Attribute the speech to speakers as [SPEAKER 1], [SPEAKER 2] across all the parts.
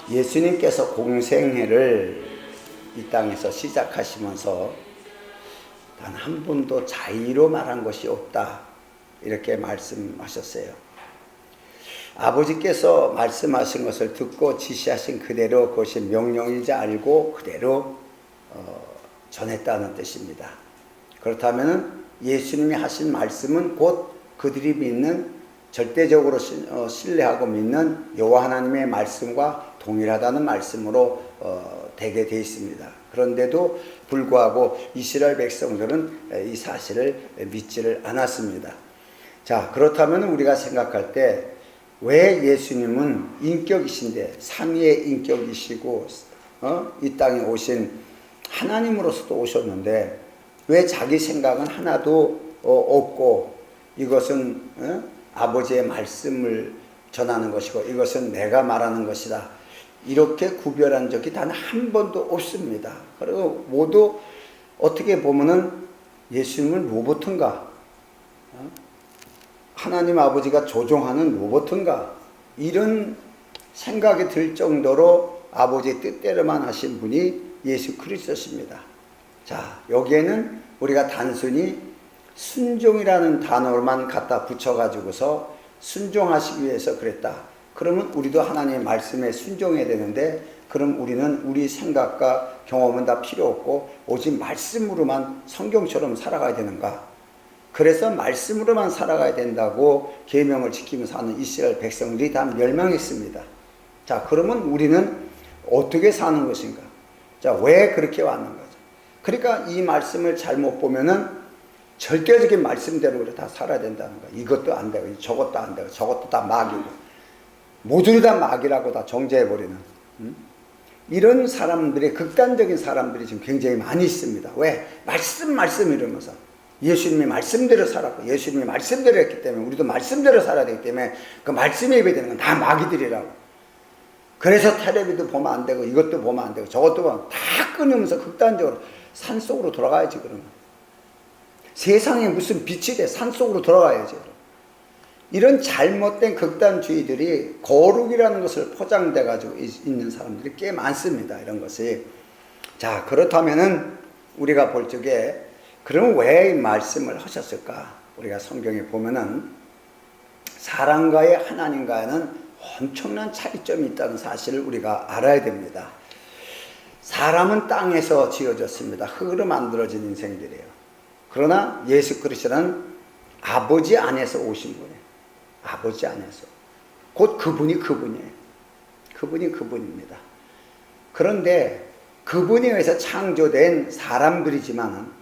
[SPEAKER 1] 예수님께서 공생애를 이 땅에서 시작하시면서 단 한 번도 자의로 말한 것이 없다, 이렇게 말씀하셨어요. 아버지께서 말씀하신 것을 듣고 지시하신 그대로 그것이 명령인지 알고 그대로 전했다는 뜻입니다. 그렇다면 예수님이 하신 말씀은 곧 그들이 믿는, 절대적으로 신뢰하고 믿는 여호와 하나님의 말씀과 동일하다는 말씀으로 되게 되어 있습니다. 그런데도 불구하고 이스라엘 백성들은 이 사실을 믿지를 않았습니다. 자, 그렇다면 우리가 생각할 때 왜 예수님은 인격이신데, 삼위의 인격이시고 이 땅에 오신 하나님으로서도 오셨는데 왜 자기 생각은 하나도 없고, 이것은 아버지의 말씀을 전하는 것이고 이것은 내가 말하는 것이다, 이렇게 구별한 적이 단 한 번도 없습니다. 그리고 모두 어떻게 보면은 예수님은 로봇인가? 하나님 아버지가 조종하는 로봇인가? 이런 생각이 들 정도로 아버지의 뜻대로만 하신 분이 예수 그리스도십니다. 자, 여기에는 우리가 단순히 순종이라는 단어만 갖다 붙여가지고서 순종하시기 위해서 그랬다, 그러면 우리도 하나님의 말씀에 순종해야 되는데, 그럼 우리는 우리 생각과 경험은 다 필요 없고 오직 말씀으로만 성경처럼 살아가야 되는가? 그래서 말씀으로만 살아가야 된다고 계명을 지키면서 사는 이스라엘 백성들이 다 멸망했습니다. 자, 그러면 우리는 어떻게 사는 것인가? 자, 왜 그렇게 왔는 거죠? 그러니까 이 말씀을 잘못 보면은 절대적인 말씀대로 우리 다 살아야 된다는 거예요. 이것도 안 되고 저것도 안 되고 저것도 다 마귀고 모두 다 마귀라고 다 정죄해버리는 이런 사람들이, 극단적인 사람들이 지금 굉장히 많이 있습니다. 왜? 말씀 이러면서 예수님이 말씀대로 살았고 예수님이 말씀대로 했기 때문에 우리도 말씀대로 살아야 되기 때문에 그 말씀에 예배되는 건 다 마귀들이라고. 그래서 텔레비도 보면 안 되고 이것도 보면 안 되고 저것도 보면 다 끊으면서 극단적으로 산속으로 돌아가야지. 그러면 세상에 무슨 빛이 돼? 산속으로 돌아가야지. 이런 잘못된 극단주의들이 거룩이라는 것을 포장돼 가지고 있는 사람들이 꽤 많습니다. 이런 것이. 자, 그렇다면은 우리가 볼 적에 그럼 왜 이 말씀을 하셨을까? 우리가 성경에 보면은 사람과의 하나님과는 엄청난 차이점이 있다는 사실을 우리가 알아야 됩니다. 사람은 땅에서 지어졌습니다. 흙으로 만들어진 인생들이에요. 그러나 예수 그리스도는 아버지 안에서 오신 분이에요. 아버지 안에서. 곧 그분이 그분이에요. 그분이 그분입니다. 그런데 그분에 의해서 창조된 사람들이지만은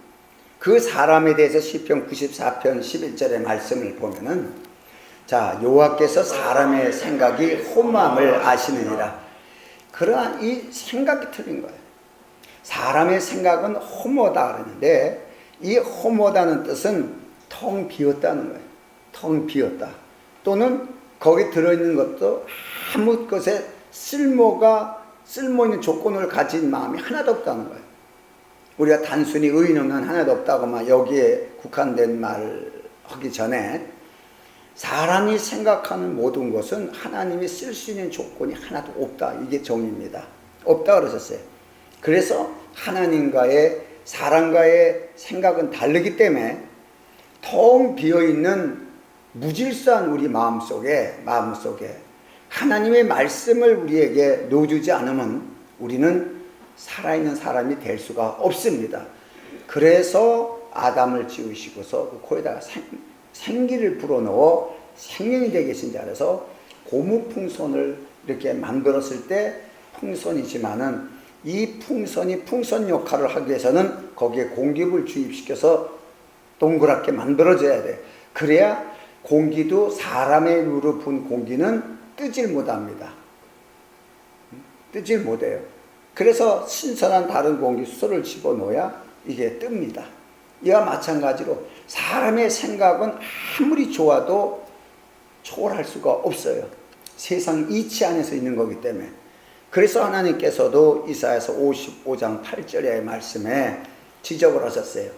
[SPEAKER 1] 그 사람에 대해서 시편 94편 11절의 말씀을 보면은, 자, 여호와께서 사람의 생각이 허무함을 아시느니라. 그러나 이 생각이 틀린 거예요. 사람의 생각은 허무하다 그러는데 이 허무하다는 뜻은 텅 비었다는 거예요. 텅 비었다. 또는 거기 들어있는 것도 아무 것에 쓸모 있는 조건을 가진 마음이 하나도 없다는 거예요. 우리가 단순히 의인은 하나도 없다고만 여기에 국한된 말을 하기 전에 사람이 생각하는 모든 것은 하나님이 쓸 수 있는 조건이 하나도 없다. 이게 정의입니다. 없다 그러셨어요. 그래서 하나님과의, 사람과의 생각은 다르기 때문에 텅 비어있는 무질서한 우리 마음속에 하나님의 말씀을 우리에게 넣어주지 않으면 우리는 살아있는 사람이 될 수가 없습니다. 그래서 아담을 지으시고서 그 코에다가 생기를 불어넣어 생명이 되게 하신 자라서 고무풍선을 이렇게 만들었을 때 풍선이지만은 이 풍선이 풍선 역할을 하기 위해서는 거기에 공기를 주입시켜서 동그랗게 만들어져야 돼. 그래야 공기도 사람의 누로 분 공기는 뜨질 못합니다. 뜨질 못해요. 그래서 신선한 다른 공기 수소를 집어넣어야 이게 뜹니다. 이와 마찬가지로 사람의 생각은 아무리 좋아도 초월할 수가 없어요. 세상 이치 안에서 있는 거기 때문에. 그래서 하나님께서도 이사야서 55장 8절의 말씀에 지적을 하셨어요.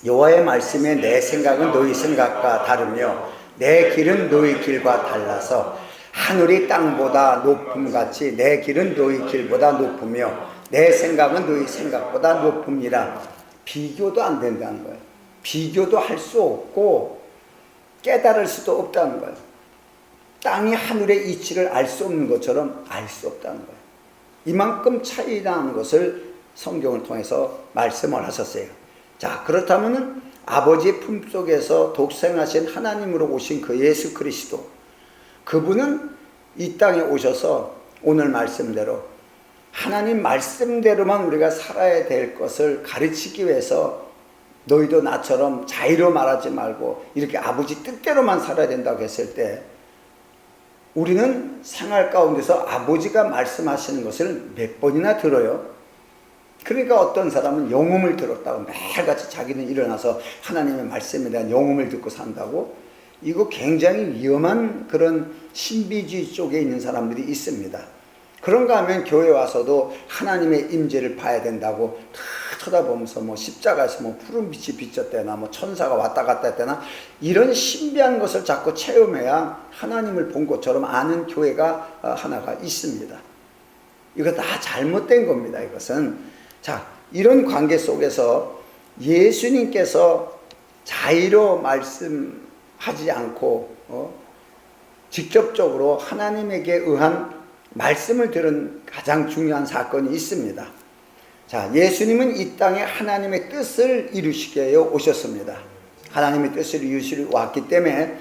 [SPEAKER 1] 여호와의 말씀에 내 생각은 너희 생각과 다르며 내 길은 너희 길과 달라서 하늘이 땅보다 높음같이 내 길은 너희 길보다 높으며 내 생각은 너희 생각보다 높음이라. 비교도 안 된다는 거예요. 비교도 할 수 없고 깨달을 수도 없다는 거예요. 땅이 하늘의 이치를 알 수 없는 것처럼 알 수 없다는 거예요. 이만큼 차이 나는 것을 성경을 통해서 말씀을 하셨어요. 자, 그렇다면은 아버지의 품속에서 독생하신 하나님으로 오신 그 예수 그리스도, 그분은 이 땅에 오셔서 오늘 말씀대로 하나님 말씀대로만 우리가 살아야 될 것을 가르치기 위해서 너희도 나처럼 자의로 말하지 말고 이렇게 아버지 뜻대로만 살아야 된다고 했을 때, 우리는 생활 가운데서 아버지가 말씀하시는 것을 몇 번이나 들어요. 그러니까 어떤 사람은 영음을 들었다고 매일같이 자기는 일어나서 하나님의 말씀에 대한 영음을 듣고 산다고. 이거 굉장히 위험한 그런 신비주의 쪽에 있는 사람들이 있습니다. 그런가 하면 교회 와서도 하나님의 임재를 봐야 된다고 다 쳐다보면서 뭐 십자가에서 뭐 푸른 빛이 비쳤대나 뭐 천사가 왔다 갔다 했대나 이런 신비한 것을 자꾸 체험해야 하나님을 본 것처럼 아는 교회가 하나가 있습니다. 이거 다 잘못된 겁니다. 이것은. 자, 이런 관계 속에서 예수님께서 자의로 말씀하지 않고 직접적으로 하나님에게 의한 말씀을 들은 가장 중요한 사건이 있습니다. 자, 예수님은 이 땅에 하나님의 뜻을 이루시기 위하여 오셨습니다. 하나님의 뜻을 이루시러 왔기 때문에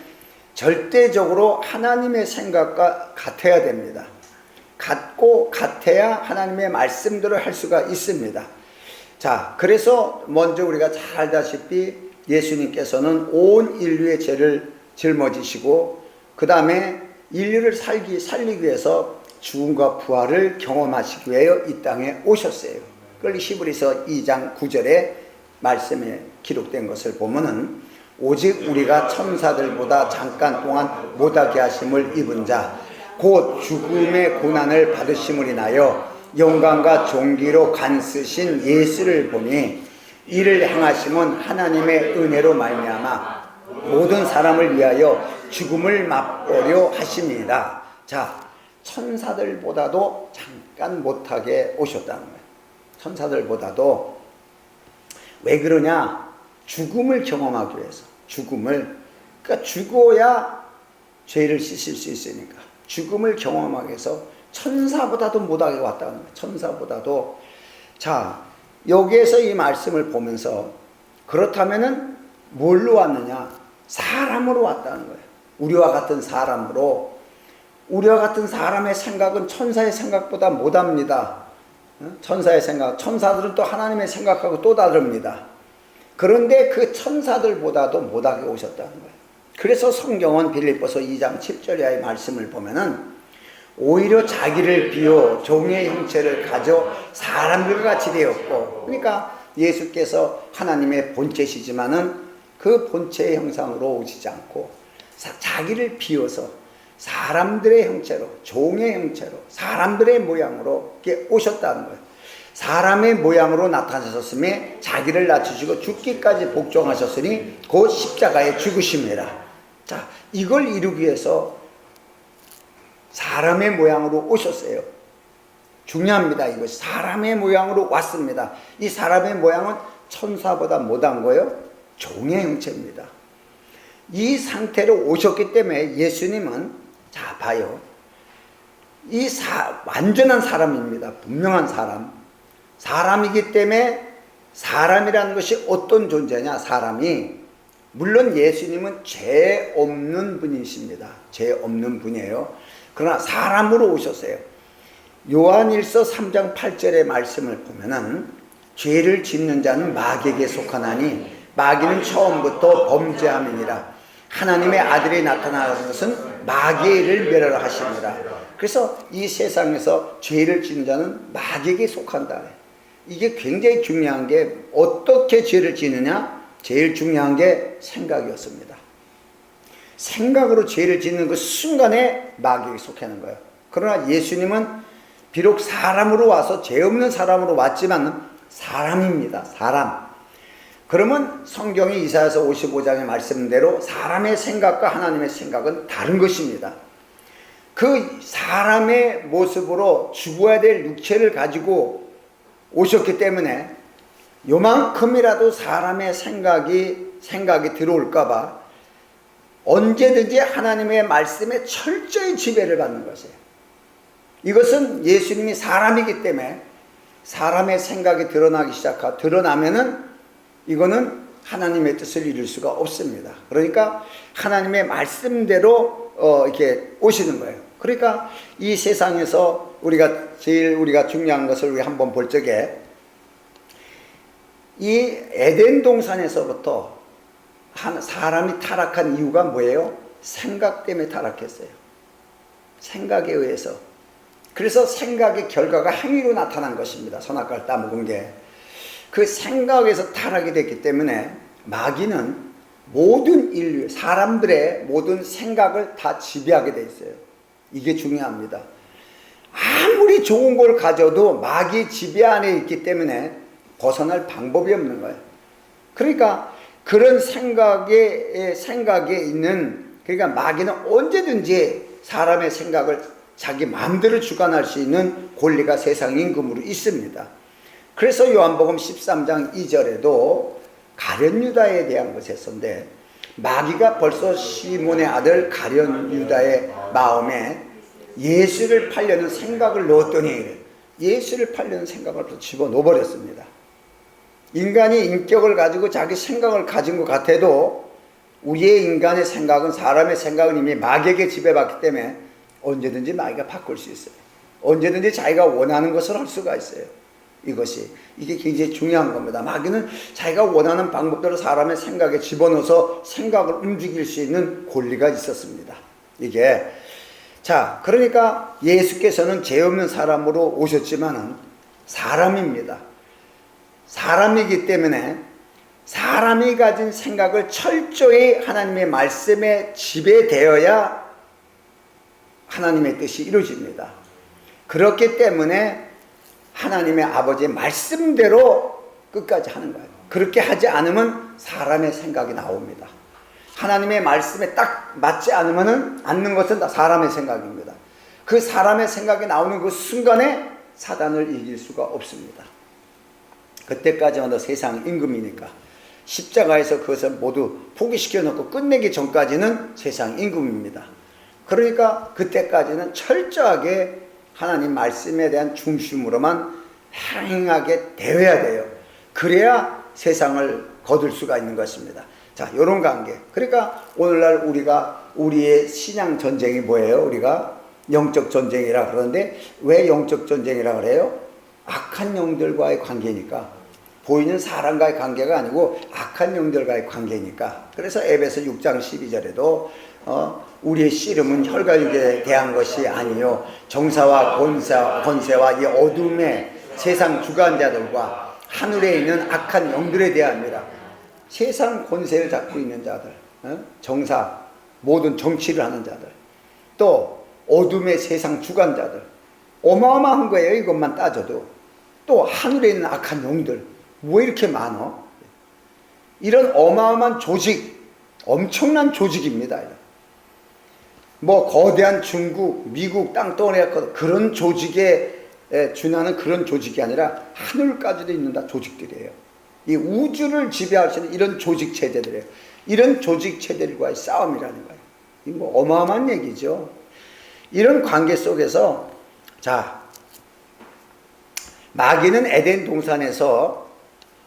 [SPEAKER 1] 절대적으로 하나님의 생각과 같아야 됩니다. 같고 같아야 하나님의 말씀대로 할 수가 있습니다. 자, 그래서 먼저 우리가 잘 알다시피 예수님께서는 온 인류의 죄를 짊어지시고 그 다음에 인류를 살리기 위해서 죽음과 부활을 경험하시기 위하여 이 땅에 오셨어요. 그걸 히브리서 2장 9절에 말씀에 기록된 것을 보면은 오직 우리가 천사들보다 잠깐 동안 못하게 하심을 입은 자 곧 죽음의 고난을 받으심을 인하여 영광과 존귀로 간쓰신 예수를 보니 이를 행하심은 하나님의 은혜로 말미암아 모든 사람을 위하여 죽음을 맛보려 하십니다. 자, 천사들보다도 잠깐 못하게 오셨다는 거예요. 천사들보다도. 왜 그러냐? 죽음을 경험하기 위해서. 죽음을, 그러니까 죽어야 죄를 씻을 수 있으니까 죽음을 경험하기 위해서 천사보다도 못하게 왔다는 거예요. 천사보다도. 자, 여기에서 이 말씀을 보면서 그렇다면은 뭘로 왔느냐? 사람으로 왔다는 거예요. 우리와 같은 사람으로. 우리와 같은 사람의 생각은 천사의 생각보다 못합니다. 천사의 생각, 천사들은 또 하나님의 생각하고 또 다릅니다. 그런데 그 천사들보다도 못하게 오셨다는 거예요. 그래서 성경은 빌립보서 2장 7절의 말씀을 보면은 오히려 자기를 비워 종의 형체를 가져 사람들과 같이 되었고, 그러니까 예수께서 하나님의 본체시지만은 그 본체의 형상으로 오시지 않고 자기를 비워서 사람들의 형체로, 종의 형체로, 사람들의 모양으로 이렇게 오셨다는 거예요. 사람의 모양으로 나타나셨음에 자기를 낮추시고 죽기까지 복종하셨으니 곧 십자가에 죽으심이라. 자, 이걸 이루기 위해서 사람의 모양으로 오셨어요. 중요합니다. 이것이 사람의 모양으로 왔습니다. 이 사람의 모양은 천사보다 못한 거예요. 종의 형체입니다. 이 상태로 오셨기 때문에 예수님은, 자 봐요, 이 완전한 사람입니다. 분명한 사람이기 때문에 사람이라는 것이 어떤 존재냐? 사람이, 물론 예수님은 죄 없는 분이십니다. 죄 없는 분이에요. 그러나 사람으로 오셨어요. 요한일서 3장 8절의 말씀을 보면은 죄를 짓는 자는 마귀에게 속하나니 마귀는 처음부터 범죄함이니라. 하나님의 아들이 나타나는 것은 마귀의 일을 멸하라 하시니라. 그래서 이 세상에서 죄를 짓는 자는 마귀에게 속한다. 이게 굉장히 중요한 게, 어떻게 죄를 짓느냐? 제일 중요한 게 생각이었습니다. 생각으로 죄를 짓는 그 순간에 마귀에게 속하는 거예요. 그러나 예수님은 비록 사람으로 와서 죄 없는 사람으로 왔지만 사람입니다. 사람. 그러면 성경이 이사야서 55장의 말씀대로 사람의 생각과 하나님의 생각은 다른 것입니다. 그 사람의 모습으로 죽어야 될 육체를 가지고 오셨기 때문에 요만큼이라도 사람의 생각이 들어올까봐 언제든지 하나님의 말씀에 철저히 지배를 받는 것이에요. 이것은 예수님이 사람이기 때문에 사람의 생각이 드러나면은 이거는 하나님의 뜻을 이룰 수가 없습니다. 그러니까 하나님의 말씀대로 이렇게 오시는 거예요. 그러니까 이 세상에서 우리가 중요한 것을 우리 한번 볼 적에 이 에덴 동산에서부터 사람이 타락한 이유가 뭐예요? 생각 때문에 타락했어요. 생각에 의해서. 그래서 생각의 결과가 행위로 나타난 것입니다. 선악과를 따먹은 게. 그 생각에서 타락이 됐기 때문에 마귀는 모든 인류, 사람들의 모든 생각을 다 지배하게 돼 있어요. 이게 중요합니다. 아무리 좋은 걸 가져도 마귀 지배 안에 있기 때문에 벗어날 방법이 없는 거예요. 그러니까 그런 생각에 있는, 그러니까 마귀는 언제든지 사람의 생각을 자기 마음대로 주관할 수 있는 권리가 세상 임금으로 있습니다. 그래서 요한복음 13장 2절에도 가룟 유다에 대한 것을 했었는데, 마귀가 벌써 시몬의 아들 가룟 유다의 마음에 예수를 팔려는 생각을 넣었더니 예수를 팔려는 생각을 집어넣어 버렸습니다. 인간이 인격을 가지고 자기 생각을 가진 것 같아도 우리의 인간의 생각은, 사람의 생각은 이미 마귀에게 지배받기 때문에 언제든지 마귀가 바꿀 수 있어요. 언제든지 자기가 원하는 것을 할 수가 있어요. 이게 굉장히 중요한 겁니다. 마귀는 자기가 원하는 방법대로 사람의 생각에 집어넣어서 생각을 움직일 수 있는 권리가 있었습니다. 그러니까 예수께서는 죄 없는 사람으로 오셨지만은 사람입니다. 사람이기 때문에 사람이 가진 생각을 철저히 하나님의 말씀에 지배되어야 하나님의 뜻이 이루어집니다. 그렇기 때문에 하나님의 아버지의 말씀대로 끝까지 하는 거예요. 그렇게 하지 않으면 사람의 생각이 나옵니다. 하나님의 말씀에 딱 맞지 않는 것은 다 사람의 생각입니다. 그 사람의 생각이 나오는 그 순간에 사단을 이길 수가 없습니다. 그때까지만 더 세상 임금이니까 십자가에서 그것을 모두 포기시켜 놓고 끝내기 전까지는 세상 임금입니다. 그러니까 그때까지는 철저하게 하나님 말씀에 대한 중심으로만 행하게 되어야 돼요. 그래야 세상을 거둘 수가 있는 것입니다. 자, 이런 관계. 그러니까 오늘날 우리의 신앙 전쟁이 뭐예요? 우리가 영적 전쟁이라 그러는데, 왜 영적 전쟁이라 그래요? 악한 영들과의 관계니까. 보이는 사람과의 관계가 아니고 악한 영들과의 관계니까. 그래서 에베소 6장 12절에도 우리의 씨름은 혈과육에 대한 것이 아니요 정사와 권세와 이 어둠의 세상 주관자들과 하늘에 있는 악한 영들에 대함이라. 세상 권세를 잡고 있는 자들, 정사, 모든 정치를 하는 자들, 또 어둠의 세상 주관자들, 어마어마한 거예요. 이것만 따져도. 또 하늘에 있는 악한 영들, 왜 이렇게 많어? 이런 어마어마한 조직, 엄청난 조직입니다. 뭐 거대한 중국, 미국 땅덩어리가 그런 조직에 준하는 그런 조직이 아니라 하늘까지도 있는 다 조직들이에요. 이 우주를 지배할 수 있는 이런 조직 체제들이에요. 이런 조직 체제들과의 싸움이라는 거예요. 이 뭐 어마어마한 얘기죠. 이런 관계 속에서 마귀는 에덴 동산에서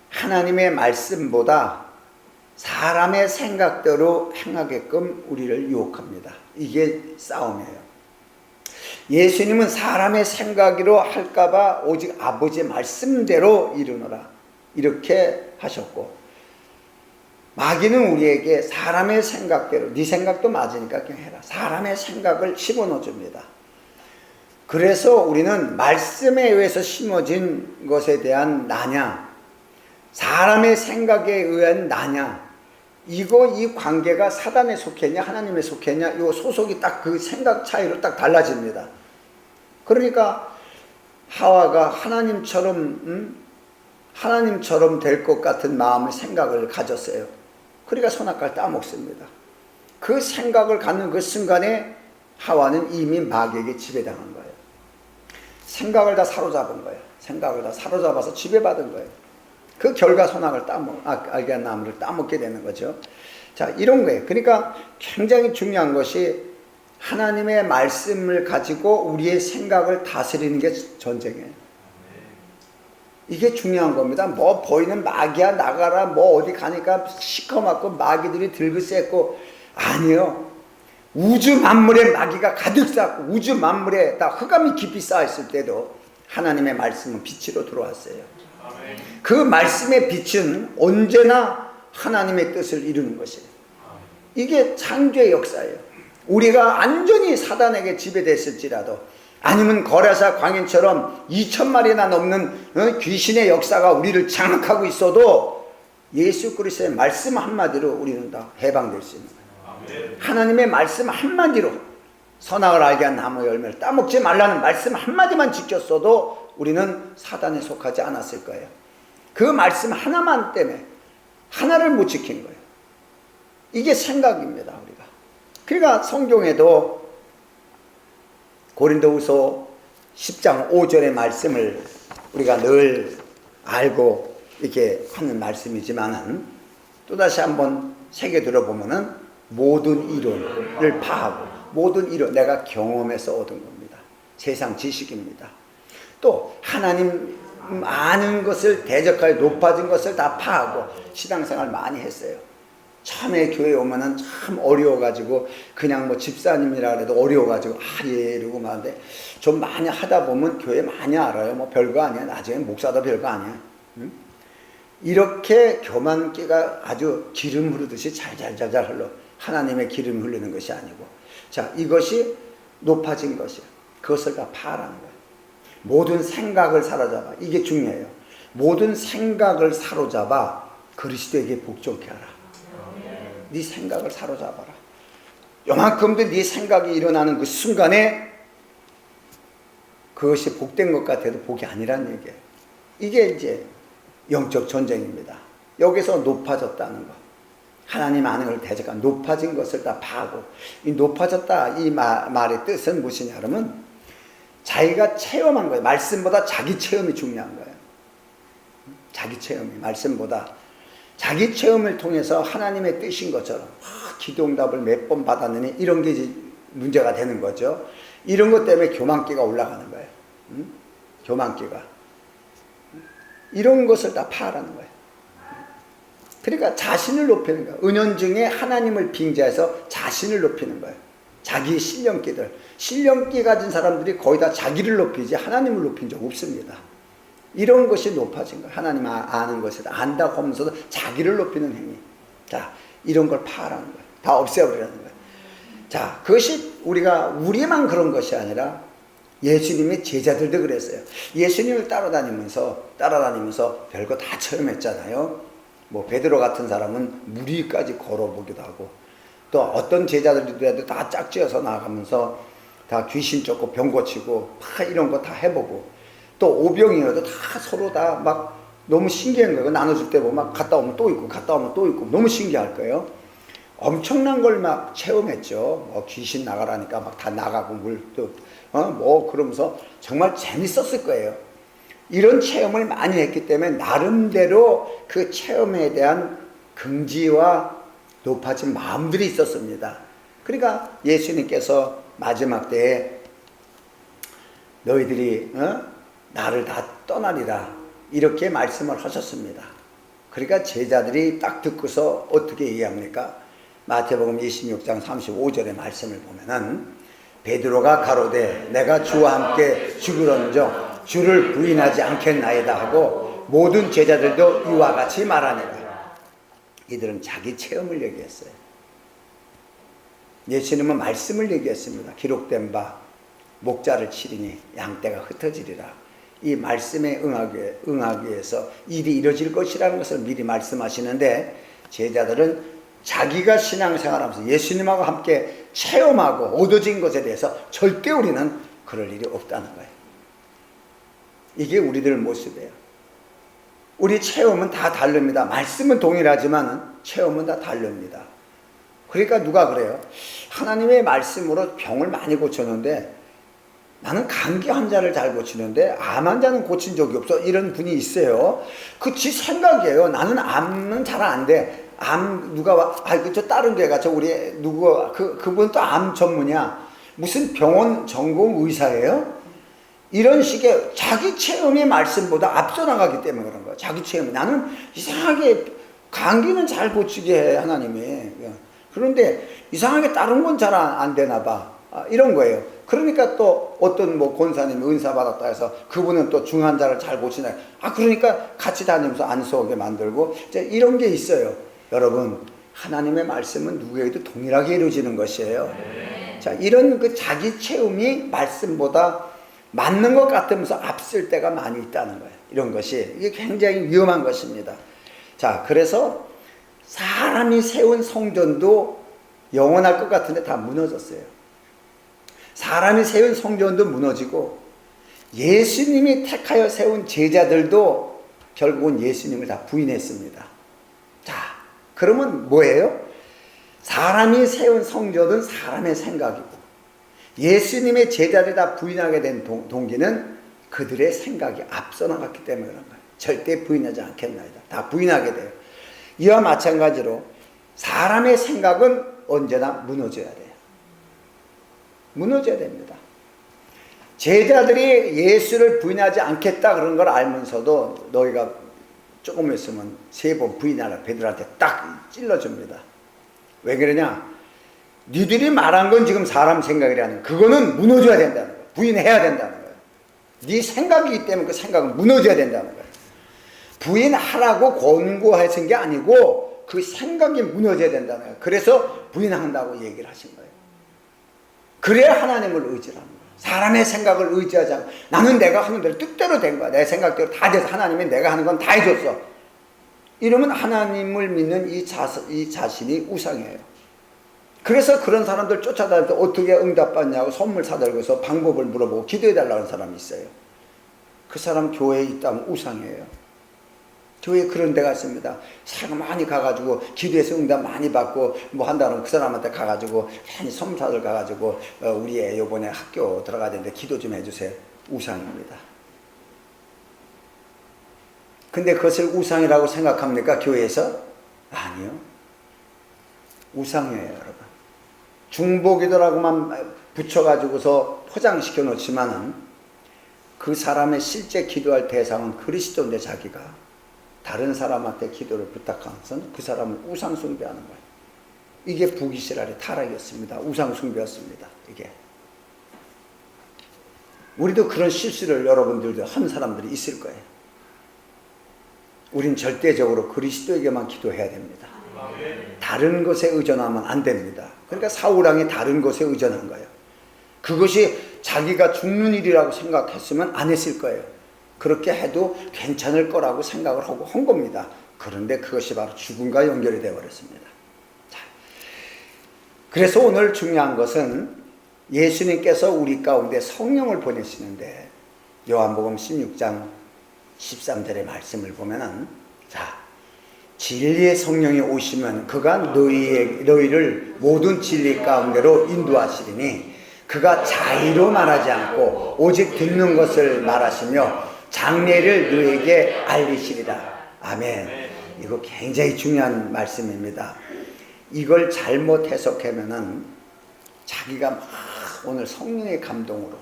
[SPEAKER 1] 하나님의 말씀보다 사람의 생각대로 행하게끔 우리를 유혹합니다. 이게 싸움이에요. 예수님은 사람의 생각으로 할까봐 오직 아버지의 말씀대로 이루노라 이렇게 하셨고, 마귀는 우리에게 사람의 생각대로, 네 생각도 맞으니까 그냥 해라, 사람의 생각을 심어넣어 줍니다. 그래서 우리는 말씀에 의해서 심어진 것에 대한 나냐, 사람의 생각에 의한 나냐, 이 관계가 사단에 속했냐 하나님에 속했냐, 이 소속이 딱 그 생각 차이로 딱 달라집니다. 그러니까 하와가 하나님처럼 될 것 같은 마음의 생각을 가졌어요. 그러니까 선악과를 따먹습니다. 그 생각을 갖는 그 순간에 하와는 이미 마귀에게 지배당한 거예요. 생각을 다 사로잡은 거예요. 생각을 다 사로잡아서 지배받은 거예요. 그 결과 선악을 알게 한 나무를 따먹게 되는 거죠. 자, 이런 거예요. 그러니까 굉장히 중요한 것이 하나님의 말씀을 가지고 우리의 생각을 다스리는 게 전쟁이에요. 이게 중요한 겁니다. 뭐 보이는 마귀야 나가라 뭐 어디 가니까 시커멓고 마귀들이 들그새고 아니요. 우주 만물에 마귀가 가득 쌓고 우주 만물에 다 흑암이 깊이 쌓였을 때도 하나님의 말씀은 빛으로 들어왔어요. 그 말씀의 빛은 언제나 하나님의 뜻을 이루는 것이에요. 이게 창조의 역사예요. 우리가 완전히 사단에게 지배됐을지라도 아니면 거라사 광인처럼 2000마리나 넘는 귀신의 역사가 우리를 장악하고 있어도 예수 그리스도의 말씀 한마디로 우리는 다 해방될 수 있는 거예요. 하나님의 말씀 한마디로 선악을 알게 한 나무 열매를 따먹지 말라는 말씀 한마디만 지켰어도 우리는 사단에 속하지 않았을 거예요. 그 말씀 하나만 때문에 하나를 못 지킨 거예요. 이게 생각입니다. 우리가. 그러니까 성경에도 고린도후서 10장 5절의 말씀을 우리가 늘 알고 이렇게 하는 말씀이지만은 또다시 한번 새겨 들어보면은 모든 이론을 파하고 모든 이론 내가 경험해서 얻은 겁니다. 세상 지식입니다. 또 하나님 아는 것을 대적하여 높아진 것을 다 파하고 신앙생활 많이 했어요. 처음에 교회 오면은 참 어려워가지고 그냥 뭐 집사님이라 그래도 어려워가지고 예 이러고 말는데 좀 많이 하다 보면 교회 많이 알아요. 뭐 별거 아니야. 나중에 목사도 별거 아니야. 응? 이렇게 교만기가 아주 기름 흐르듯이 잘잘잘잘 흘러 하나님의 기름 흐르는 것이 아니고 자 이것이 높아진 것이야. 그것을 다 파라는 거예요. 모든 생각을 사로잡아. 이게 중요해요. 모든 생각을 사로잡아 그리스도에게 복종케 하라. 네 생각을 사로잡아라. 요만큼도 네 생각이 일어나는 그 순간에 그것이 복된 것 같아도 복이 아니란 얘기예요. 이게 이제 영적 전쟁입니다. 여기서 높아졌다는 것. 하나님 아는 걸 대적한 높아진 것을 다 파고 이 높아졌다 이 말의 뜻은 무엇이냐 그러면 자기가 체험한 거예요. 말씀보다 자기 체험이 중요한 거예요. 자기 체험이 말씀보다 자기 체험을 통해서 하나님의 뜻인 것처럼 기도응답을 몇 번 받았느니 이런 게 이제 문제가 되는 거죠. 이런 것 때문에 교만기가 올라가는 거예요. 교만기가. 이런 것을 다 파라는 거예요. 그러니까 자신을 높이는 거예요. 은연중에 하나님을 빙자해서 자신을 높이는 거예요. 자기의 신령기들. 신령기 가진 사람들이 거의 다 자기를 높이지 하나님을 높인 적 없습니다. 이런 것이 높아진 거예요. 하나님 아는 것을 안다고 하면서도 자기를 높이는 행위. 자, 이런 걸 파라는 거예요. 다 없애버리라는 거예요. 자, 그것이 우리만 그런 것이 아니라 예수님의 제자들도 그랬어요. 예수님을 따라다니면서 별거 다 체험했잖아요. 뭐 베드로 같은 사람은 물 위까지 걸어보기도 하고 또 어떤 제자들도 다 짝지어서 나가면서 다 귀신 쫓고 병 고치고 다 이런 거 다 해보고 또 오병이어도 다 서로 다 막 너무 신기한 거예요. 나눠줄 때 보면 막 갔다 오면 또 있고 갔다 오면 또 있고 너무 신기할 거예요. 엄청난 걸 막 체험했죠. 뭐 귀신 나가라니까 막 다 나가고 물도 뭐 그러면서 정말 재밌었을 거예요. 이런 체험을 많이 했기 때문에 나름대로 그 체험에 대한 긍지와 높아진 마음들이 있었습니다. 그러니까 예수님께서 마지막 때에 너희들이 나를 다 떠나리라 이렇게 말씀을 하셨습니다. 그러니까 제자들이 딱 듣고서 어떻게 이해합니까? 마태복음 26장 35절의 말씀을 보면은 베드로가 가로되 내가 주와 함께 죽으런정 주를 부인하지 않겠나이다 하고 모든 제자들도 이와 같이 말하니라. 이들은 자기 체험을 얘기했어요. 예수님은 말씀을 얘기했습니다. 기록된 바 목자를 치리니 양떼가 흩어지리라. 이 말씀에 응하기 위해서 일이 이루어질 것이라는 것을 미리 말씀하시는데 제자들은 자기가 신앙생활하면서 예수님하고 함께 체험하고 얻어진 것에 대해서 절대 우리는 그럴 일이 없다는 거예요. 이게 우리들 모습이에요. 우리 체험은 다 다릅니다. 말씀은 동일하지만 체험은 다 다릅니다. 그러니까 누가 그래요? 하나님의 말씀으로 병을 많이 고쳤는데 나는 감기 환자를 잘 고치는데 암 환자는 고친 적이 없어. 이런 분이 있어요. 그 지 생각이에요. 나는 암은 잘 안 돼. 암 누가 와? 저 다른 데 가서 우리 누구 그분 또 암 전문이야. 무슨 병원 전공 의사예요? 이런 식의 자기 체험의 말씀보다 앞서 나가기 때문에 그런 거야. 자기 체험. 나는 이상하게 감기는 잘 고치게 해 하나님이. 그런데 이상하게 다른 건 잘 안 되나 봐. 이런 거예요. 그러니까 또 어떤 뭐 권사님이 은사 받았다 해서 그분은 또 중환자를 잘 고치나. 그러니까 같이 다니면서 안수 오게 만들고 이제 이런 게 있어요. 여러분, 하나님의 말씀은 누구에게도 동일하게 이루어지는 것이에요. 자, 이런 그 자기 체험이 말씀보다 맞는 것 같으면서 앞설 때가 많이 있다는 거예요. 이런 것이 이게 굉장히 위험한 것입니다. 자, 그래서 사람이 세운 성전도 영원할 것 같은데 다 무너졌어요. 사람이 세운 성전도 무너지고 예수님이 택하여 세운 제자들도 결국은 예수님을 다 부인했습니다. 자, 그러면 뭐예요? 사람이 세운 성전은 사람의 생각이고 예수님의 제자들이 다 부인하게 된 동기는 그들의 생각이 앞서 나갔기 때문에 그런 거예요. 절대 부인하지 않겠나이다. 다 부인하게 돼요. 이와 마찬가지로 사람의 생각은 언제나 무너져야 돼요. 무너져야 됩니다. 제자들이 예수를 부인하지 않겠다 그런 걸 알면서도 너희가 조금 있으면 3번 부인하라 베드로한테 딱 찔러줍니다. 왜 그러냐? 니들이 말한 건 지금 사람 생각이라는 그거는 무너져야 된다는 거예요. 부인해야 된다는 거예요. 네 생각이기 때문에 그 생각은 무너져야 된다는 거예요. 부인하라고 권고하신 게 아니고 그 생각이 무너져야 된다는 거예요. 그래서 부인한다고 얘기를 하신 거예요. 그래야 하나님을 의지하는 거예요. 사람의 생각을 의지하지 않고 나는 내가 하는 대로 뜻대로 된 거야. 내 생각대로 다 돼서 하나님이 내가 하는 건 다 해줬어. 이러면 하나님을 믿는 이 자신이 우상이에요. 그래서 그런 사람들 쫓아다닐 때 어떻게 응답받냐고 선물 사들고서 방법을 물어보고 기도해달라는 사람이 있어요. 그 사람 교회에 있다면 우상이에요. 교회에 그런 데가 있습니다. 사람 많이 가가지고 기도해서 응답 많이 받고 뭐 한다면 그 사람한테 가가지고 괜히 선물 사들 가가지고 우리 애 요번에 학교 들어가야 되는데 기도 좀 해주세요. 우상입니다. 근데 그것을 우상이라고 생각합니까? 교회에서? 아니요. 우상이에요, 여러분. 중보기도라고만 붙여가지고서 포장시켜 놓지만은 그 사람의 실제 기도할 대상은 그리스도인데 자기가 다른 사람한테 기도를 부탁하는 것은 그 사람을 우상 숭배하는 거예요. 이게 북이스라엘의 타락이었습니다. 우상 숭배였습니다. 이게. 우리도 그런 실수를 여러분들도 한 사람들이 있을 거예요. 우린 절대적으로 그리스도에게만 기도해야 됩니다. 다른 것에 의존하면 안 됩니다. 그러니까 사울왕이 다른 것에 의존한 거예요. 그것이 자기가 죽는 일이라고 생각했으면 안 했을 거예요. 그렇게 해도 괜찮을 거라고 생각을 하고 한 겁니다. 그런데 그것이 바로 죽음과 연결이 되어 버렸습니다. 자, 그래서 오늘 중요한 것은 예수님께서 우리 가운데 성령을 보내시는데 요한복음 16장 13절의 말씀을 보면은 자, 진리의 성령이 오시면 그가 너희를 모든 진리 가운데로 인도하시리니 그가 자의로 말하지 않고 오직 듣는 것을 말하시며 장래를 너희에게 알리시리라. 아멘. 이거 굉장히 중요한 말씀입니다. 이걸 잘못 해석하면은 자기가 막 오늘 성령의 감동으로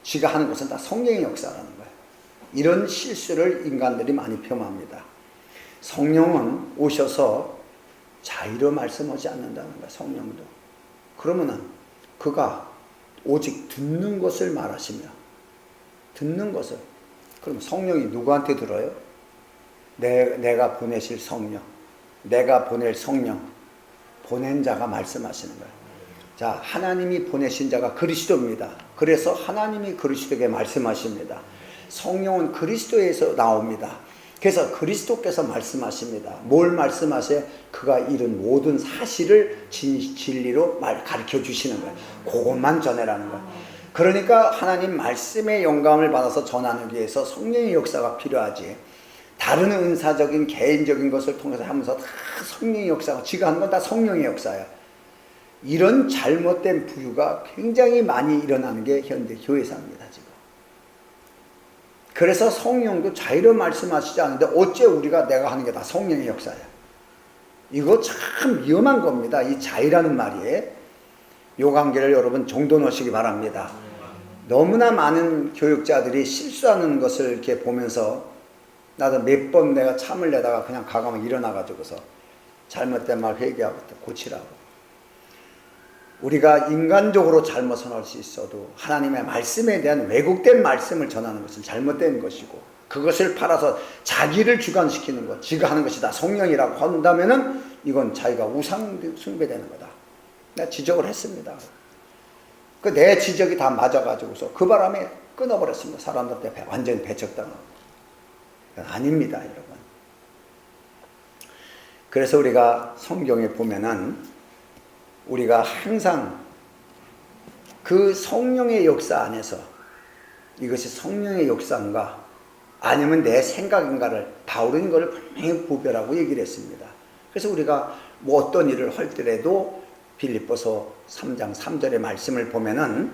[SPEAKER 1] 지가 하는 것은 다 성령의 역사라는 거예요. 이런 실수를 인간들이 많이 폄하합니다. 성령은 오셔서 자의로 말씀하지 않는다는 거예요. 성령도. 그러면은 그가 오직 듣는 것을 말하시며 듣는 것을 그럼 성령이 누구한테 들어요? 내가 보내실 성령, 내가 보낼 성령, 보낸 자가 말씀하시는 거예요. 자, 하나님이 보내신 자가 그리스도입니다. 그래서 하나님이 그리스도에게 말씀하십니다. 성령은 그리스도에서 나옵니다. 그래서 그리스도께서 말씀하십니다. 뭘 말씀하세요? 그가 이룬 모든 사실을 진리로 가르쳐 주시는 거예요. 그것만 전해라는 거예요. 그러니까 하나님 말씀의 영감을 받아서 전하기 위해서 성령의 역사가 필요하지. 다른 은사적인 개인적인 것을 통해서 하면서 다 성령의 역사가 지가 하는 건 다 성령의 역사예요. 이런 잘못된 부류가 굉장히 많이 일어나는 게 현대 교회사입니다, 지금. 그래서 성령도 자유로 말씀하시지 않는데 어째 우리가 내가 하는 게 다 성령의 역사야. 이거 참 위험한 겁니다. 이 자유라는 말이. 요 관계를 여러분 정도 넣으시기 바랍니다. 너무나 많은 교육자들이 실수하는 것을 이렇게 보면서 나도 몇 번 내가 참을 내다가 그냥 가가면 일어나가지고서 잘못된 말 회개하고 고치라고. 우리가 인간적으로 잘못을 할 수 있어도 하나님의 말씀에 대한 왜곡된 말씀을 전하는 것은 잘못된 것이고, 그것을 팔아서 자기를 주관시키는 것, 지가 하는 것이 다 성령이라고 한다면은 이건 자기가 우상 숭배되는 거다. 내가 지적을 했습니다. 그 내 지적이 다 맞아가지고서 그 바람에 끊어버렸습니다. 사람들한테 완전히 배척당하고. 아닙니다, 여러분. 그래서 우리가 성경에 보면은 우리가 항상 그 성령의 역사 안에서 이것이 성령의 역사인가 아니면 내 생각인가를 바울은 이걸 분명히 구별하고 얘기를 했습니다. 그래서 우리가 뭐 어떤 일을 할 때라도 빌립보서 3장 3절의 말씀을 보면은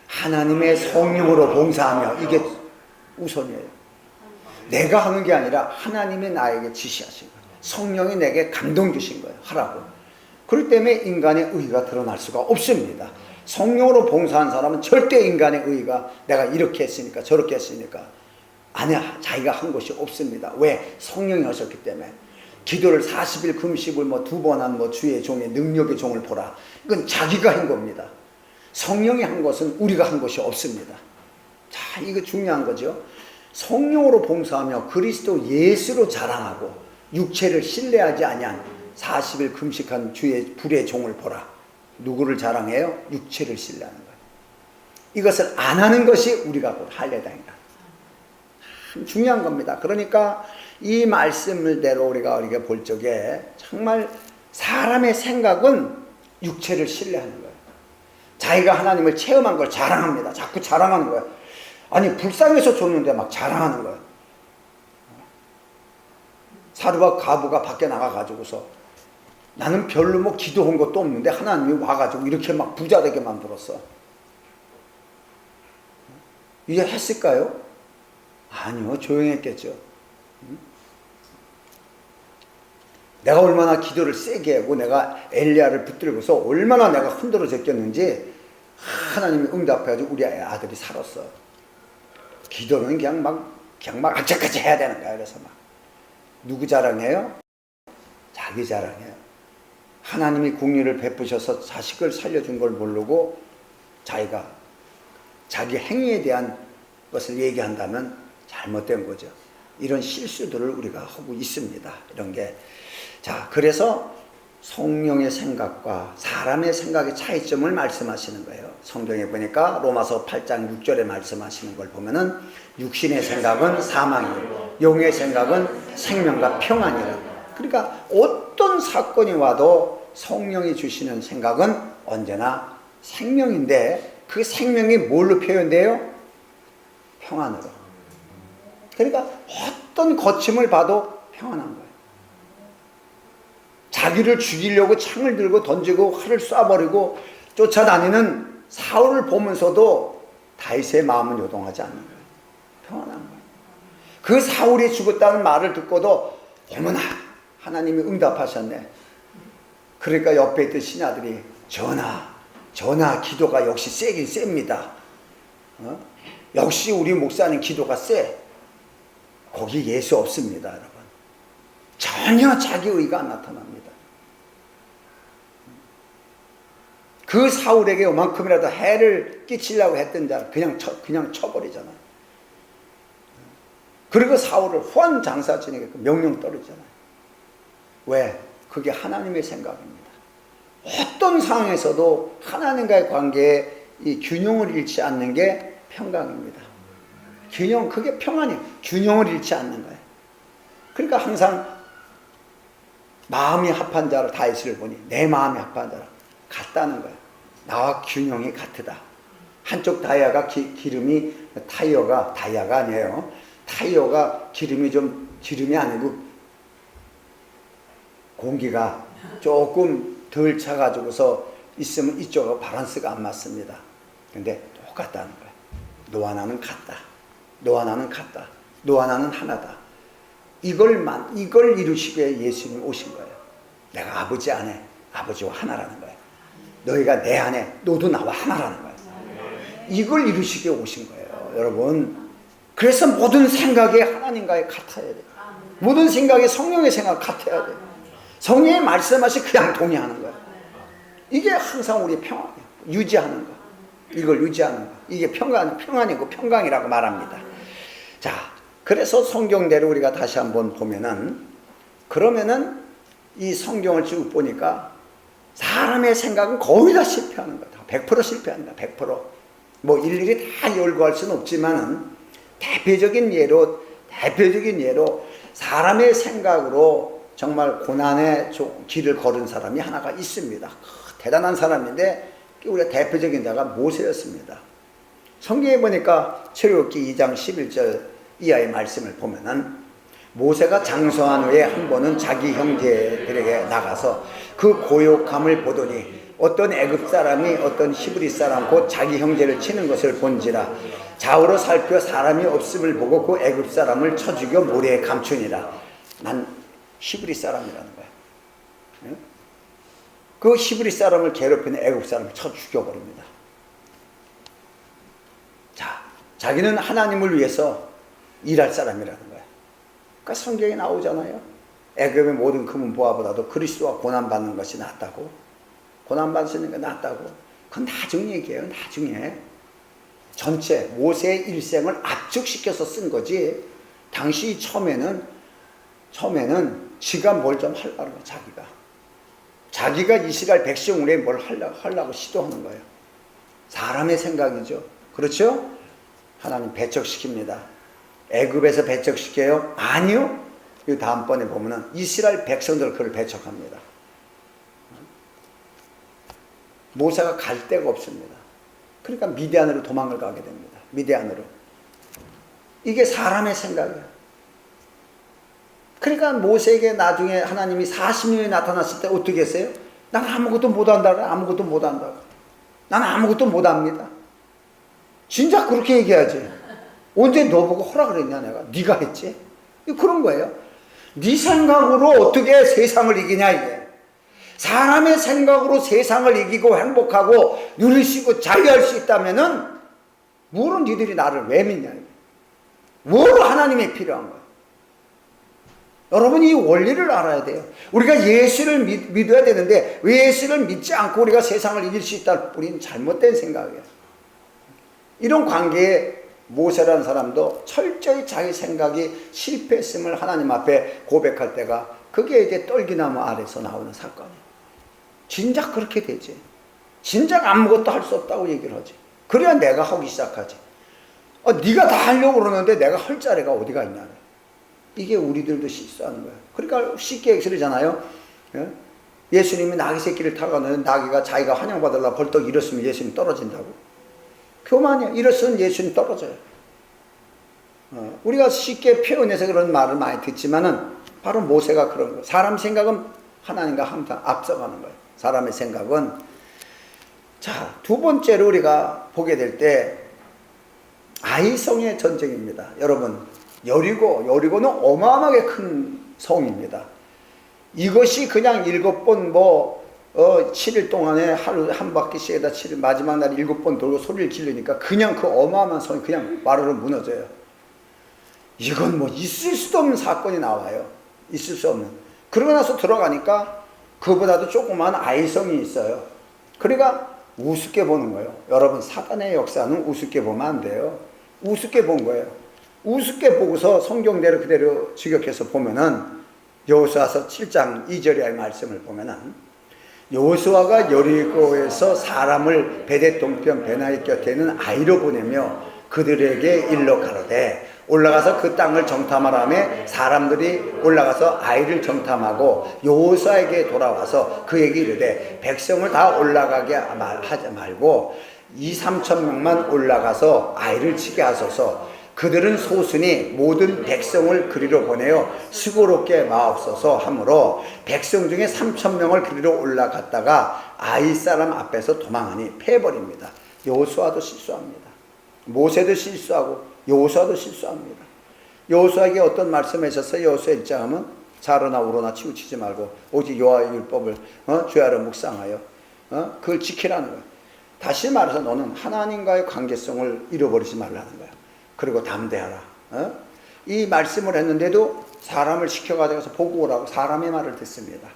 [SPEAKER 1] 하나님의 성령으로 봉사하며, 이게 우선이에요. 내가 하는 게 아니라 하나님이 나에게 지시하신 거예요. 성령이 내게 감동 주신 거예요. 하라고. 그렇기 때문에 인간의 의가 드러날 수가 없습니다. 성령으로 봉사한 사람은 절대 인간의 의가 내가 이렇게 했으니까 저렇게 했으니까 아니야, 자기가 한 것이 없습니다. 왜? 성령이 하셨기 때문에. 기도를 40일 금식을 뭐 2번 한 뭐 주의 종의 능력의 종을 보라. 이건 자기가 한 겁니다. 성령이 한 것은 우리가 한 것이 없습니다. 자, 이거 중요한 거죠. 성령으로 봉사하며 그리스도 예수로 자랑하고 육체를 신뢰하지 아니한 40일 금식한 주의 불의 종을 보라. 누구를 자랑해요? 육체를 신뢰하는 거예요. 이것을 안 하는 것이 우리가 곧 할례당이다. 참 중요한 겁니다. 그러니까 이 말씀을대로 우리가 볼 적에 정말 사람의 생각은 육체를 신뢰하는 거예요. 자기가 하나님을 체험한 걸 자랑합니다. 자꾸 자랑하는 거예요. 아니 불쌍해서 줬는데 막 자랑하는 거예요. 사르와 가부가 밖에 나가가지고서 나는 별로 뭐 기도한 것도 없는데 하나님이 와가지고 이렇게 막 부자 되게 만들었어. 이제 했을까요? 아니요, 조용했겠죠. 내가 얼마나 기도를 세게 하고 내가 엘리야를 붙들고서 얼마나 내가 흔들어졌겠는지 하나님이 응답해가지고 우리 아들이 살았어. 기도는 그냥 막 악착같이 해야 되는 거야. 그래서 막 누구 자랑해요? 자기 자랑해요. 하나님이 공의를 베푸셔서 자식을 살려준 걸 모르고 자기가 자기 행위에 대한 것을 얘기한다면 잘못된 거죠. 이런 실수들을 우리가 하고 있습니다. 이런 게. 자, 그래서 성령의 생각과 사람의 생각의 차이점을 말씀하시는 거예요. 성경에 보니까 로마서 8장 6절에 말씀하시는 걸 보면은 육신의 생각은 사망이요 영의 생각은 생명과 평안이라. 그러니까 어떤 사건이 와도 성령이 주시는 생각은 언제나 생명인데 그 생명이 뭘로 표현돼요? 평안으로. 그러니까 어떤 거침을 봐도 평안한 거예요. 자기를 죽이려고 창을 들고 던지고 활을 쏴버리고 쫓아다니는 사울을 보면서도 다윗의 마음은 요동하지 않는 거예요. 평안한 거예요. 그 사울이 죽었다는 말을 듣고도 어머나 하나님이 응답하셨네. 그러니까 옆에 있던 신하들이 전하 기도가 역시 세긴 셉니다. 역시 우리 목사님 기도가 세. 거기 예수 없습니다, 여러분. 전혀 자기 의가 안 나타납니다. 그 사울에게 요만큼이라도 해를 끼치려고 했던 자를 그냥 쳐버리잖아요. 그리고 사울을 후한 장사진에게 명령 떨어지잖아요. 왜? 그게 하나님의 생각입니다. 어떤 상황에서도 하나님과의 관계에 이 균형을 잃지 않는 게 평강입니다. 그게 평안이에요. 균형을 잃지 않는 거예요. 그러니까 항상 마음이 합한 자를 다윗을 보니 내 마음이 합한 자라 같다는 거예요. 나와 균형이 같으다. 한쪽 다이아가 기름이 타이어가 다이아가 아니에요. 타이어가 기름이 아니고 공기가 조금 덜 차가지고서 있으면 이쪽하고 밸런스가 안 맞습니다. 근데 똑같다는 거예요. 너와 나는 같다. 너와 나는 같다. 너와 나는 하나다. 이걸 이루시기 위해 예수님이 오신 거예요. 내가 아버지 안에 아버지와 하나라는 거예요. 너희가 내 안에 너도 나와 하나라는 거예요. 이걸 이루시기 위해 오신 거예요, 여러분. 그래서 모든 생각이 하나님과의 같아야 돼요. 모든 생각이 성령의 생각 같아야 돼요. 성령의 말씀하시 그냥 동의하는 거예요. 이게 항상 우리의 평안이에요. 유지하는 거. 이걸 유지하는 거. 이게 평안이고 평강이라고 말합니다. 자, 그래서 성경대로 우리가 다시 한번 보면은, 그러면은 이 성경을 쭉 보니까 사람의 생각은 거의 다 실패하는 거다. 100% 실패한다. 100%. 뭐 일일이 다 열거할 수는 없지만은 대표적인 예로 사람의 생각으로 정말 고난의 길을 걸은 사람이 하나가 있습니다. 대단한 사람인데 우리가 대표적인 자가 모세였습니다. 성경에 보니까 출애굽기 2장 11절 이하의 말씀을 보면은, 모세가 장성한 후에 한 번은 자기 형제들에게 나가서 그 고욕함을 보더니 어떤 애굽 사람이 어떤 히브리 사람 곧 자기 형제를 치는 것을 본지라 좌우로 살펴 사람이 없음을 보고 그 애굽 사람을 쳐 죽여 모래에 감추니라. 난 히브리 사람이라는 거야. 그 히브리 사람을 괴롭히는 애굽 사람을 쳐 죽여버립니다. 자, 자기는 하나님을 위해서 일할 사람이라는 거야. 그러니까 성경에 나오잖아요. 애굽의 모든 금은 보화보다도 그리스도와 고난받는 것이 낫다고. 고난받는 게 낫다고. 그건 나중 얘기예요. 나중에. 전체 모세의 일생을 압축시켜서 쓴 거지. 당시 처음에는 지가 뭘 좀 하려고 해요. 자기가 이스라엘 백성을 위해 뭘 하려고 시도하는 거예요. 사람의 생각이죠. 그렇죠? 하나님 배척시킵니다. 애굽에서 배척시켜요? 아니요. 이 다음번에 보면은 이스라엘 백성들 그를 배척합니다. 모세가 갈 데가 없습니다. 그러니까 미디안으로 도망을 가게 됩니다. 미디안으로. 이게 사람의 생각이에요. 그러니까 모세에게 나중에 하나님이 40년에 나타났을 때 어떻게 했어요? 난 아무것도 못한다고. 아무것도 못한다고. 난 아무것도 못합니다. 진짜 그렇게 얘기하지. 언제 너 보고 허락을 했냐 내가. 네가 했지. 그런 거예요. 네 생각으로 어떻게 세상을 이기냐 이게. 사람의 생각으로 세상을 이기고 행복하고 누리시고 자유할 수 있다면은 뭐로 니들이 나를 왜 믿냐 이게. 뭐로 하나님이 필요한 거야. 여러분 이 원리를 알아야 돼요. 우리가 예수를 믿어야 되는데 왜 예수를 믿지 않고 우리가 세상을 이길 수 있다. 우리는 잘못된 생각이에요. 이런 관계에 모세라는 사람도 철저히 자기 생각이 실패했음을 하나님 앞에 고백할 때가 그게 이제 떨기나무 아래서 나오는 사건이에요. 진작 그렇게 되지. 진작 아무것도 할 수 없다고 얘기를 하지. 그래야 내가 하기 시작하지. 네가 다 하려고 그러는데 내가 할 자리가 어디가 있냐. 이게 우리들도 실수하는 거예요. 그러니까 쉽게 그러잖아요. 예수님이 나귀 새끼를 타고 가는데 나귀가 자기가 환영받으려고 벌떡 일었으면 예수님 떨어진다고. 교만이야. 일었으면 예수님 떨어져요. 우리가 쉽게 표현해서 그런 말을 많이 듣지만은 바로 모세가 그런 거예요. 사람 생각은 하나님과 항상 앞서가는 거예요. 사람의 생각은. 자, 두 번째로 우리가 보게 될 때 아이성의 전쟁입니다. 여러분, 여리고는 어마어마하게 큰 성입니다. 이것이 그냥 7번 7일 동안에 하루 한 바퀴씩에다 7일 마지막 날 7번 돌고 소리를 지르니까 그냥 그 어마어마한 성이 그냥 와르르 무너져요. 이건 뭐 있을 수도 없는 사건이 나와요. 있을 수 없는. 그러고 나서 들어가니까 그보다도 조그만 아이성이 있어요. 그러니까 우습게 보는 거예요. 여러분 사단의 역사는 우습게 보면 안 돼요. 우습게 본 거예요. 우습게 보고서 성경대로 그대로 직역해서 보면은 여호수아서 7장 2절의 말씀을 보면은 여호수아가 여리고에서 사람을 베댓 동편 베나이 곁에 있는 아이로 보내며 그들에게 일러 가로되 올라가서 그 땅을 정탐하라며 사람들이 올라가서 아이를 정탐하고 여호수아에게 돌아와서 그에게 이르되 백성을 다 올라가게 하지 말고 2-3천 명만 올라가서 아이를 치게 하소서. 그들은 소순이 모든 백성을 그리로 보내어 수고롭게 마옵소서 하므로 백성 중에 3,000명을 그리로 올라갔다가 아이 사람 앞에서 도망하니 패버립니다. 여호수아도 실수합니다. 모세도 실수하고 여호수아도 실수합니다. 여호수아에게 어떤 말씀을 하셨어요? 여호수아 1장 하면 좌로나 우로나 치우치지 말고 오직 여호와의 율법을 주야로 묵상하여 그걸 지키라는 거예요. 다시 말해서 너는 하나님과의 관계성을 잃어버리지 말라는 거야. 그리고 담대하라. 이 말씀을 했는데도 사람을 시켜가지고서 보고 오라고 사람의 말을 듣습니다.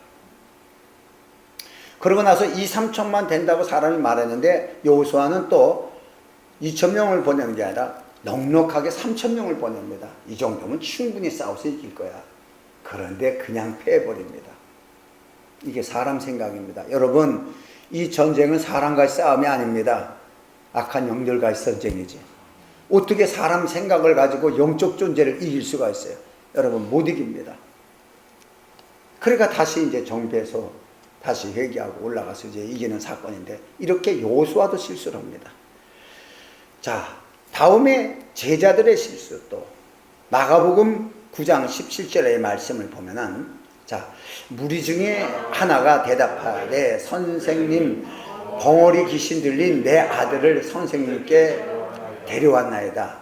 [SPEAKER 1] 그러고 나서 2, 3천만 된다고 사람이 말했는데 여호수아는 또 2,000명을 보내는 게 아니라 넉넉하게 3,000명을 보냅니다. 이 정도면 충분히 싸워서 이길 거야. 그런데 그냥 패해버립니다. 이게 사람 생각입니다. 여러분, 이 전쟁은 사람과의 싸움이 아닙니다. 악한 영들과의 전쟁이지. 어떻게 사람 생각을 가지고 영적 존재를 이길 수가 있어요? 여러분, 못 이깁니다. 그러니까 다시 이제 정비해서 다시 회개하고 올라가서 이제 이기는 사건인데, 이렇게 여호수아도 실수를 합니다. 자, 다음에 제자들의 실수, 또 마가복음 9장 17절의 말씀을 보면은, 자, 무리 중에 하나가 대답하되 선생님, 벙어리 귀신 들린 내 아들을 선생님께 데려왔나이다.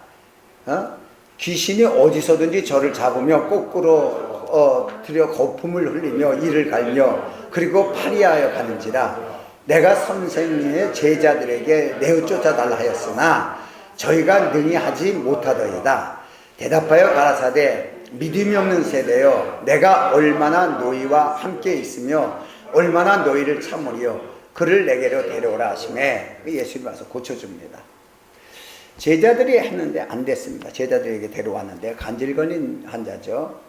[SPEAKER 1] 귀신이 어디서든지 저를 잡으며 거꾸로 들여 거품을 흘리며 이를 갈며 그리고 파리하여 가는지라 내가 선생님의 제자들에게 내어 쫓아달라 하였으나 저희가 능히 하지 못하더이다. 대답하여 가라사대 믿음이 없는 세대여 내가 얼마나 너희와 함께 있으며 얼마나 너희를 참으리요 그를 내게로 데려오라 하시매 예수님 와서 고쳐줍니다. 제자들이 했는데 안 됐습니다. 제자들에게 데려왔는데 간질거린 환자죠.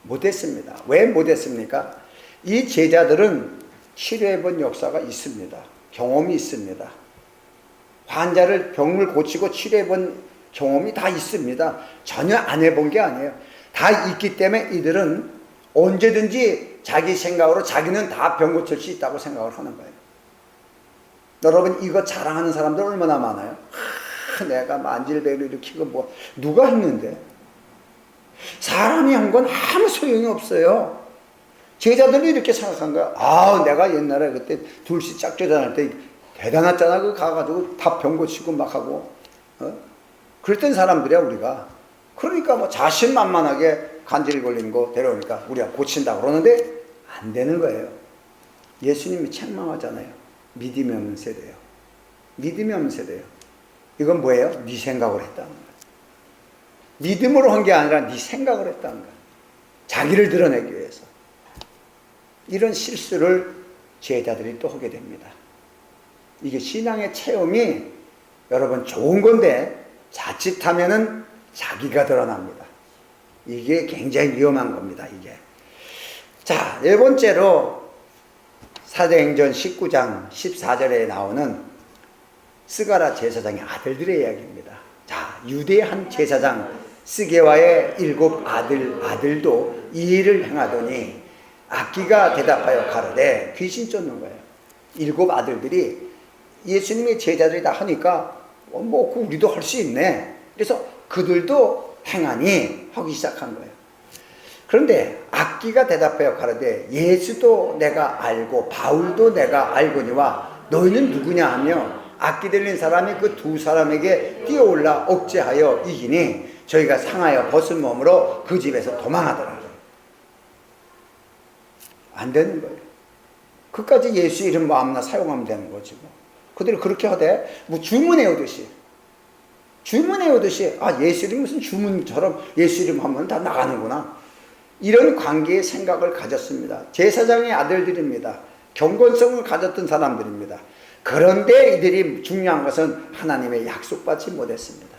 [SPEAKER 1] 못했습니다. 왜 못했습니까? 이 제자들은 치료해본 역사가 있습니다. 경험이 있습니다. 환자를 병을 고치고 치료해본 경험이 다 있습니다. 전혀 안 해본 게 아니에요. 다 있기 때문에 이들은 언제든지 자기 생각으로 자기는 다 병 고칠 수 있다고 생각을 하는 거예요. 여러분, 이거 자랑하는 사람들 얼마나 많아요? 내가 만질배를 일으키고 뭐 누가 했는데? 사람이 한 건 아무 소용이 없어요. 제자들이 이렇게 생각한 거야. 아, 내가 옛날에 그때 둘씩 짝조전할 때 대단했잖아. 그 가가지고 다 병 고치고 막 하고 그랬던 사람들이야 우리가. 그러니까 뭐 자신만만하게 간질 걸린 거 데려오니까 우리가 고친다고 그러는데 안 되는 거예요. 예수님이 책망하잖아요. 믿음이 없는 세대예요. 믿음이 없는 세대예요. 이건 뭐예요? 네 생각을 했다는 거예요. 믿음으로 한 게 아니라 네 생각을 했다는 거예요. 자기를 드러내기 위해서. 이런 실수를 제자들이 또 하게 됩니다. 이게 신앙의 체험이 여러분 좋은 건데 자칫하면은 자기가 드러납니다. 이게 굉장히 위험한 겁니다. 이게. 자, 네 번째로 사도행전 19장 14절에 나오는 스가랴 제사장의 아들들의 이야기입니다. 자, 유대 한 제사장 스게와의 7 아들도 이 일을 행하더니 악기가 대답하여 가로되 귀신 쫓는 거예요. 7 아들들이 예수님의 제자들이 다 하니까 뭐 우리도 할 수 있네. 그래서 그들도 행하니 하기 시작한 거예요. 그런데 악기가 대답하여 가로되 예수도 내가 알고 바울도 내가 알거니와 너희는 누구냐 하며 악기 들린 사람이 그 2 사람에게 뛰어올라 억제하여 이기니 저희가 상하여 벗은 몸으로 그 집에서 도망하더라. 안 되는 거예요. 그까지 예수 이름 뭐 아무나 사용하면 되는 거지 뭐. 그들이 그렇게 하되 뭐 주문해 오듯이 아, 예수 이름 무슨 주문처럼 예수 이름 하면 다 나가는구나. 이런 관계의 생각을 가졌습니다. 제사장의 아들들입니다. 경건성을 가졌던 사람들입니다. 그런데 이들이 중요한 것은 하나님의 약속받지 못했습니다.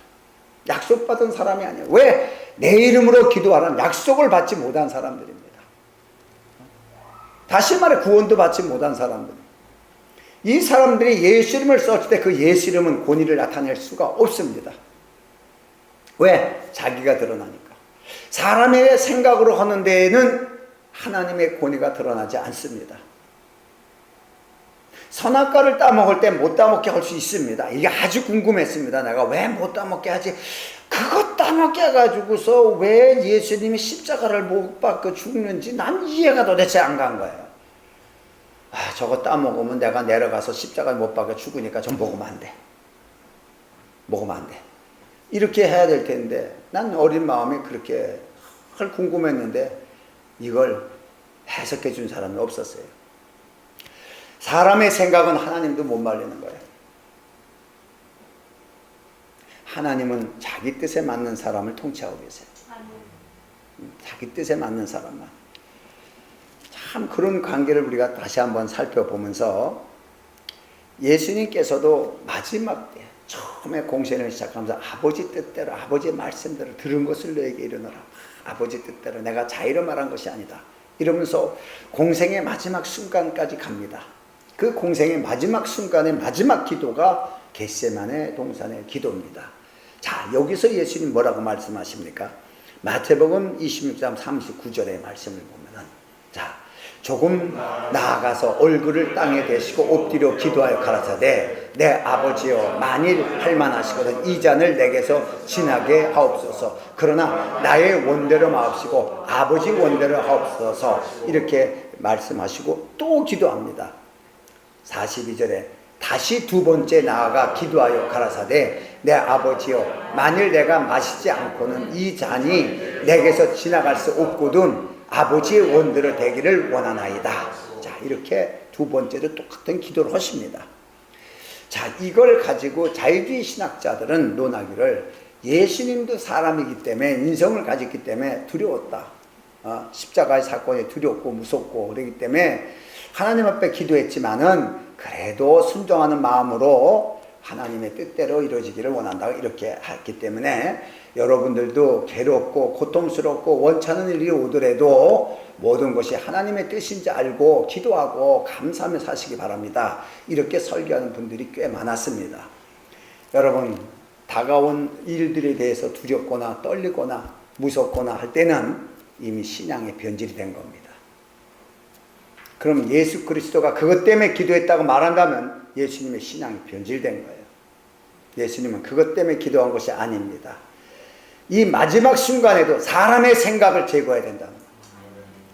[SPEAKER 1] 약속받은 사람이 아니에요. 왜? 내 이름으로 기도하라는 약속을 받지 못한 사람들입니다. 다시 말해 구원도 받지 못한 사람들. 이 사람들이 예수 이름을 썼을 때 그 예수 이름은 권위를 나타낼 수가 없습니다. 왜? 자기가 드러나니까. 사람의 생각으로 하는 데에는 하나님의 권위가 드러나지 않습니다. 선악과를 따먹을 때 못 따먹게 할 수 있습니다. 이게 아주 궁금했습니다. 내가 왜 못 따먹게 하지? 그것 따먹게 가지고서 왜 예수님이 십자가를 못 박고 죽는지 난 이해가 도대체 안 간 거예요. 저거 따먹으면 내가 내려가서 십자가를 못 박고 죽으니까 좀 먹으면 안 돼. 먹으면 안 돼. 이렇게 해야 될 텐데 난 어린 마음에 그렇게 궁금했는데 이걸 해석해 준 사람이 없었어요. 사람의 생각은 하나님도 못 말리는 거예요. 하나님은 자기 뜻에 맞는 사람을 통치하고 계세요. 자기 뜻에 맞는 사람만. 참 그런 관계를 우리가 다시 한번 살펴보면서 예수님께서도 마지막 때 처음에 공생을 시작하면서 아버지 뜻대로 아버지의 말씀대로 들은 것을 너에게 이르노라. 아버지 뜻대로 내가 자의로 말한 것이 아니다. 이러면서 공생의 마지막 순간까지 갑니다. 그 공생의 마지막 순간의 마지막 기도가 겟세마네 동산의 기도입니다. 자, 여기서 예수님 뭐라고 말씀하십니까? 마태복음 26장 39절의 말씀을 보면은, 자, 조금 나아가서 얼굴을 땅에 대시고 엎드려 기도하여 가라사대 내 아버지여 만일 할만하시거든 이 잔을 내게서 지나게 하옵소서. 그러나 나의 원대로 마옵시고 아버지 원대로 하옵소서. 이렇게 말씀하시고 또 기도합니다. 42절에 다시 두 번째 나아가 기도하여 가라사대 내 아버지여 만일 내가 마시지 않고는 이 잔이 내게서 지나갈 수 없거든 아버지의 원대로 되기를 원하나이다. 자, 이렇게 두 번째도 똑같은 기도를 하십니다. 자, 이걸 가지고 자유주의 신학자들은 논하기를 예수님도 사람이기 때문에 인성을 가졌기 때문에 두려웠다. 십자가의 사건이 두렵고 무섭고 그러기 때문에 하나님 앞에 기도했지만은 그래도 순종하는 마음으로 하나님의 뜻대로 이루어지기를 원한다. 이렇게 했기 때문에 여러분들도 괴롭고 고통스럽고 원찮은 일이 오더라도 모든 것이 하나님의 뜻인지 알고 기도하고 감사하며 사시기 바랍니다. 이렇게 설교하는 분들이 꽤 많았습니다. 여러분, 다가온 일들에 대해서 두렵거나 떨리거나 무섭거나 할 때는 이미 신앙의 변질이 된 겁니다. 그럼 예수 그리스도가 그것 때문에 기도했다고 말한다면 예수님의 신앙이 변질된 거예요. 예수님은 그것 때문에 기도한 것이 아닙니다. 이 마지막 순간에도 사람의 생각을 제거해야 된다는 거예요.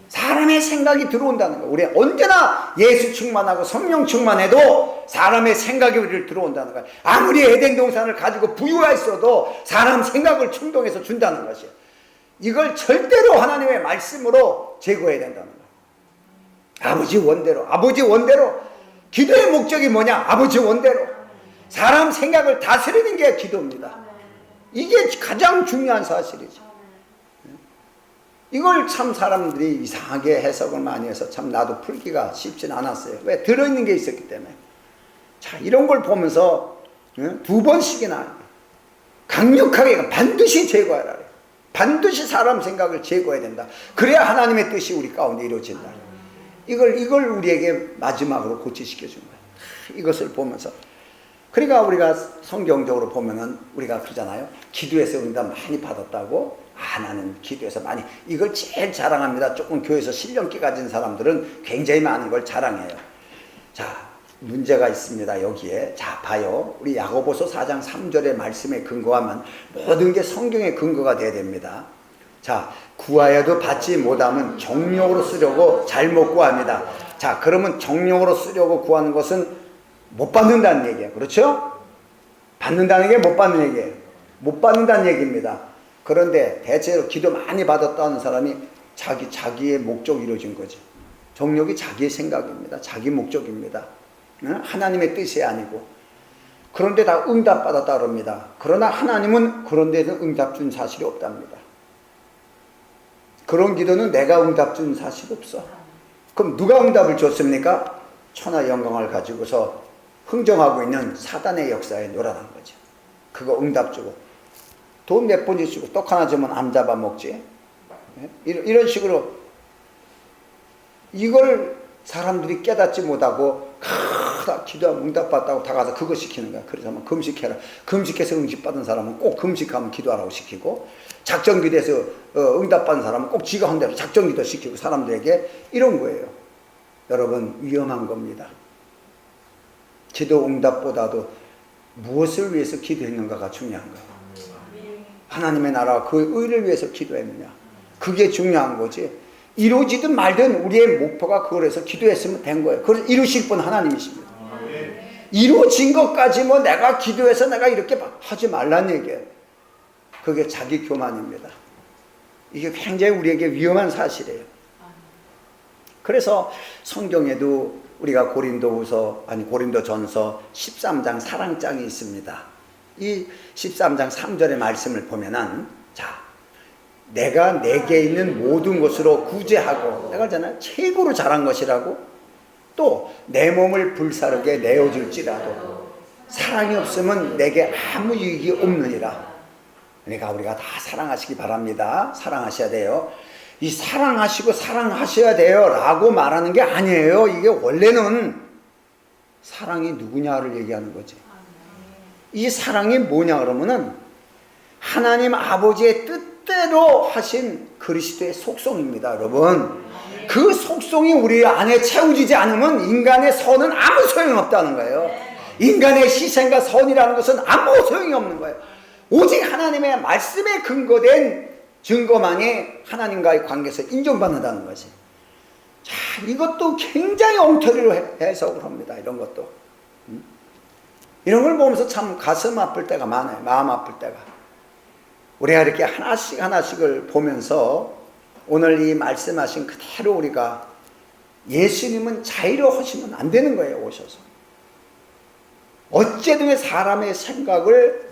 [SPEAKER 1] 사람의 생각이 들어온다는 거예요. 우리 언제나 예수 충만하고 성령 충만해도 사람의 생각이 우리를 들어온다는 거예요. 아무리 에덴 동산을 가지고 부유했어도 사람 생각을 충동해서 준다는 것이에요. 이걸 절대로 하나님의 말씀으로 제거해야 된다는 거예요. 아버지 원대로, 아버지 원대로. 기도의 목적이 뭐냐? 아버지 원대로. 사람 생각을 다스리는 게 기도입니다. 이게 가장 중요한 사실이죠. 이걸 참 사람들이 이상하게 해석을 많이 해서 참 나도 풀기가 쉽진 않았어요. 왜? 들어있는 게 있었기 때문에. 자, 이런 걸 보면서 두 번씩이나 강력하게 반드시 제거해라. 반드시 사람 생각을 제거해야 된다. 그래야 하나님의 뜻이 우리 가운데 이루어진다. 이걸 우리에게 마지막으로 고치시켜 준 거예요. 이것을 보면서. 그러니까 우리가 성경적으로 보면은 우리가 그러잖아요. 기도해서 응답 많이 받았다고. 나는 기도해서 많이. 이걸 제일 자랑합니다. 조금 교회에서 신령기 가진 사람들은 굉장히 많은 걸 자랑해요. 자, 문제가 있습니다. 여기에. 자, 봐요. 우리 야고보서 4장 3절의 말씀에 근거하면 모든 게 성경의 근거가 돼야 됩니다. 자, 구하여도 받지 못하면 정욕으로 쓰려고 잘못 구합니다. 자, 그러면 정욕으로 쓰려고 구하는 것은 못 받는다는 얘기예요. 그렇죠? 받는다는 게 못 받는 얘기예요. 못 받는다는 얘기입니다. 그런데 대체로 기도 많이 받았다는 사람이 자기의 목적이 이루어진 거죠. 정욕이 자기의 생각입니다. 자기 목적입니다. 하나님의 뜻이 아니고. 그런데 다 응답 받았다 그럽니다. 그러나 하나님은 그런 데는 응답 준 사실이 없답니다. 그런 기도는 내가 응답 준 사실이 없어. 그럼 누가 응답을 줬습니까? 천하 영광을 가지고서 흥정하고 있는 사단의 역사에 놀아난 거죠. 그거 응답 주고 돈 몇 번 주고 떡 하나 주면 암 잡아먹지. 이런 식으로 이걸 사람들이 깨닫지 못하고 기도하면 응답받다고 다가서 그거 시키는 거야. 그래서 막 금식해라. 금식해서 응답받은 사람은 꼭 금식하면 기도하라고 시키고, 작정기도해서 응답받은 사람은 꼭 지가 한 대로 작정기도 시키고 사람들에게 이런 거예요. 여러분, 위험한 겁니다. 기도 응답보다도 무엇을 위해서 기도했는가가 중요한 거예요. 하나님의 나라와 그 의를 위해서 기도했느냐. 그게 중요한 거지. 이루어지든 말든 우리의 목표가 그걸 해서 기도했으면 된 거예요. 그걸 이루실 분 하나님이십니다. 이루어진 것까지 뭐 내가 기도해서 내가 이렇게 하지 말란 얘기예요. 그게 자기 교만입니다. 이게 굉장히 우리에게 위험한 사실이에요. 그래서 성경에도 우리가 고린도전서 13장 사랑장이 있습니다. 이 13장 3절의 말씀을 보면은, 자, 내가 내게 있는 모든 것으로 구제하고, 내가 하잖아요, 최고로 잘한 것이라고, 또 내 몸을 불사르게 내어줄지라도 사랑이 없으면 내게 아무 유익이 없느니라. 그러니까 우리가 다 사랑하시기 바랍니다. 사랑하셔야 돼요. 이 사랑하시고 사랑하셔야 돼요 라고 말하는 게 아니에요. 이게 원래는 사랑이 누구냐를 얘기하는 거지. 이 사랑이 뭐냐 그러면은 하나님 아버지의 뜻대로 하신 그리스도의 속성입니다, 여러분. 그 속성이 우리 안에 채워지지 않으면 인간의 선은 아무 소용이 없다는 거예요. 인간의 희생과 선이라는 것은 아무 소용이 없는 거예요. 오직 하나님의 말씀에 근거된 증거만이 하나님과의 관계에서 인정받는다는 것이. 자, 이것도 굉장히 엉터리로 해석을 합니다. 이런 것도. 이런 걸 보면서 참 가슴 아플 때가 많아요. 마음 아플 때가. 우리가 이렇게 하나씩 하나씩을 보면서 오늘 이 말씀하신 그대로 우리가 예수님은 자유로 하시면 안 되는 거예요. 오셔서. 어쨌든 사람의 생각을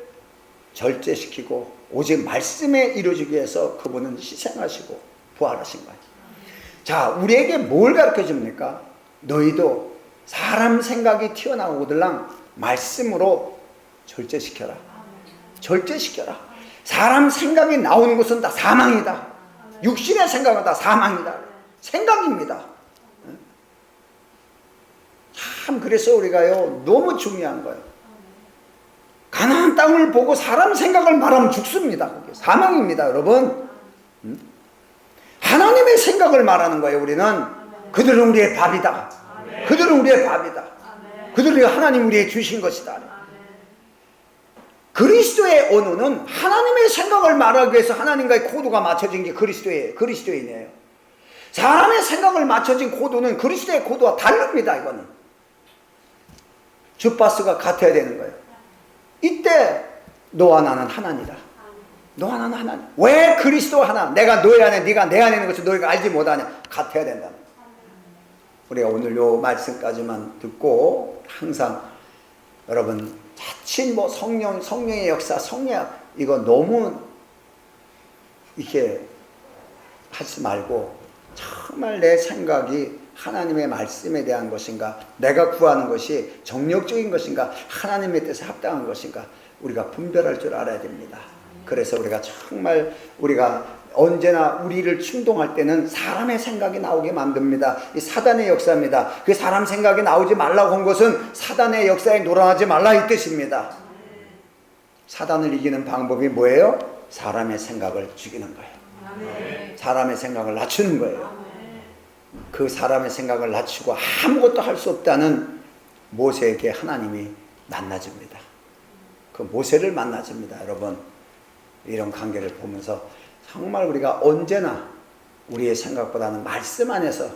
[SPEAKER 1] 절제시키고 오직 말씀에 이루어지기 위해서 그분은 희생하시고 부활하신 거예요. 자, 우리에게 뭘 가르쳐 줍니까? 너희도 사람 생각이 튀어나오거들랑 말씀으로 절제시켜라. 절제시켜라. 사람 생각이 나오는 것은 다 사망이다. 육신의 생각은 다 사망이다. 생각입니다. 참 그래서 우리가요 너무 중요한 거예요. 가나안 땅을 보고 사람 생각을 말하면 죽습니다. 그게 사망입니다, 여러분. 하나님의 생각을 말하는 거예요. 우리는 그들은 우리의 밥이다. 그들은 우리의 밥이다. 그들이 하나님 우리의 주신 것이다. 그리스도의 언어는 하나님의 생각을 말하기 위해서 하나님과의 코드가 맞춰진 게 그리스도인이에요. 사람의 생각을 맞춰진 코드는 그리스도의 코드와 다릅니다. 이거는 주파수가 같아야 되는 거예요. 이때 너와 나는 하나니라. 너와 나는 하나님. 왜 그리스도와 하나? 내가 너희 안에 네가 내 안에 있는 것을 너희가 알지 못하냐? 같아야 된다. 우리가 오늘 요 말씀까지만 듣고 항상 여러분 자칫 뭐 성령의 역사, 성령 이거 너무 이렇게 하지 말고 정말 내 생각이 하나님의 말씀에 대한 것인가, 내가 구하는 것이 정력적인 것인가, 하나님의 뜻에 합당한 것인가 우리가 분별할 줄 알아야 됩니다. 그래서 우리가 정말 우리가 언제나 우리를 충동할 때는 사람의 생각이 나오게 만듭니다. 이 사단의 역사입니다. 그 사람 생각이 나오지 말라고 한 것은 사단의 역사에 놀아나지 말라 이 뜻입니다. 사단을 이기는 방법이 뭐예요? 사람의 생각을 죽이는 거예요. 사람의 생각을 낮추는 거예요. 그 사람의 생각을 낮추고 아무것도 할 수 없다는 모세에게 하나님이 만나줍니다. 그 모세를 만나줍니다. 여러분 이런 관계를 보면서 정말 우리가 언제나 우리의 생각보다는 말씀 안에서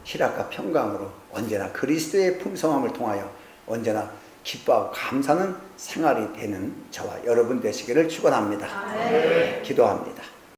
[SPEAKER 1] 희락과 평강으로 언제나 그리스도의 풍성함을 통하여 언제나 기뻐하고 감사하는 생활이 되는 저와 여러분 되시기를 축원합니다. 기도합니다.